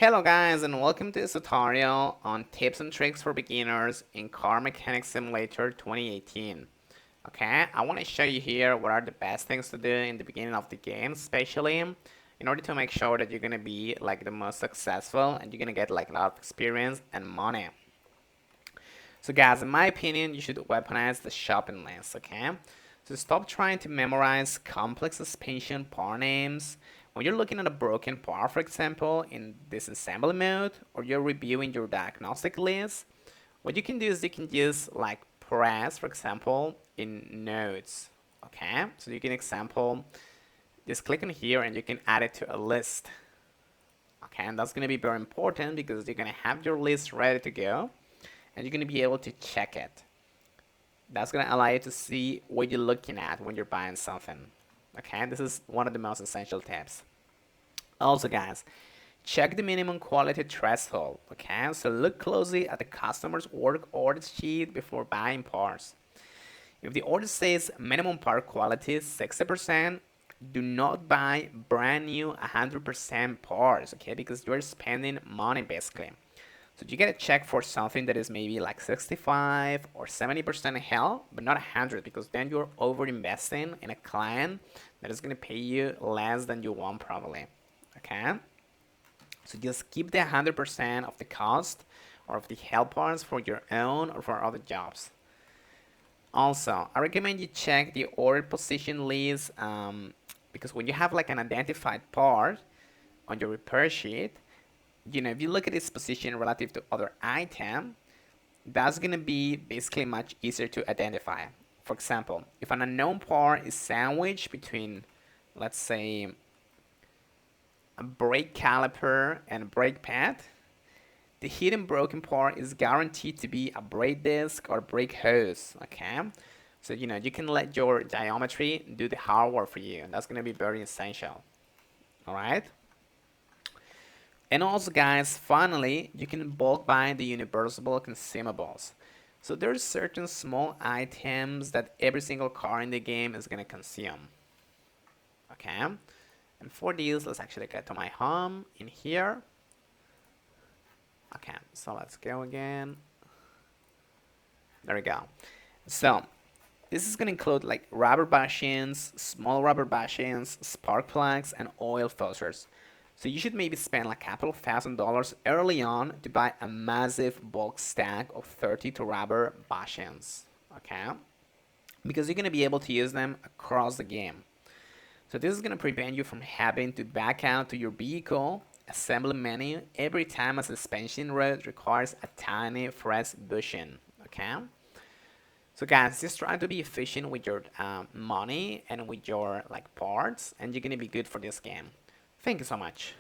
Hello guys and welcome to this tutorial on tips and tricks for beginners in Car Mechanic Simulator 2018. Okay, I want to show you here what are the best things to do in the beginning of the game, especially in order to make sure that you're going to be like the most successful and you're going to get like a lot of experience and money. So guys, in my opinion, you should weaponize the shopping list, okay? So stop trying to memorize complex suspension part names. When you're looking at a broken part, for example, in disassembly mode, or you're reviewing your diagnostic list, what you can do is you can use like press, for example, in notes, okay? So you can example, just click on here and you can add it to a list, okay? And that's gonna be very important because you're gonna have your list ready to go and you're going to be able to check it. That's going to allow you to see what you're looking at when you're buying something. Okay, this is one of the most essential tips. Also guys, check the minimum quality threshold. Okay, so look closely at the customer's order sheet before buying parts. If the order says minimum part quality is 60%, do not buy brand new 100% parts, okay, because you're spending money basically. So you gotta check for something that is maybe like 65 or 70% hell, but not 100, because then you're over investing in a client that is gonna pay you less than you want probably. Okay? So just keep the 100% of the cost or of the help parts for your own or for other jobs. Also, I recommend you check the order position list because when you have like an identified part on your repair sheet, if you look at its position relative to other item, that's gonna be basically much easier to identify. For example, if an unknown part is sandwiched between, let's say, a brake caliper and a brake pad, the hidden broken part is guaranteed to be a brake disc or brake hose, okay? So, you can let your geometry do the hard work for you, and that's gonna be very essential, all right? And also guys, finally, you can bulk buy the universal consumables. So there's certain small items that every single car in the game is gonna consume. Okay, and for these, let's actually get to my home in here. Okay, so let's go again. There we go. So this is gonna include like rubber bushings, small rubber bushings, spark plugs, and oil filters. So you should maybe spend like a couple of $1,000s early on to buy a massive bulk stack of 32 rubber bushings, okay? Because you're gonna be able to use them across the game. So this is gonna prevent you from having to back out to your vehicle assembly menu every time a suspension rod requires a tiny fresh bushing, okay? So guys, just try to be efficient with your money and with your like parts, and you're gonna be good for this game. Thank you so much.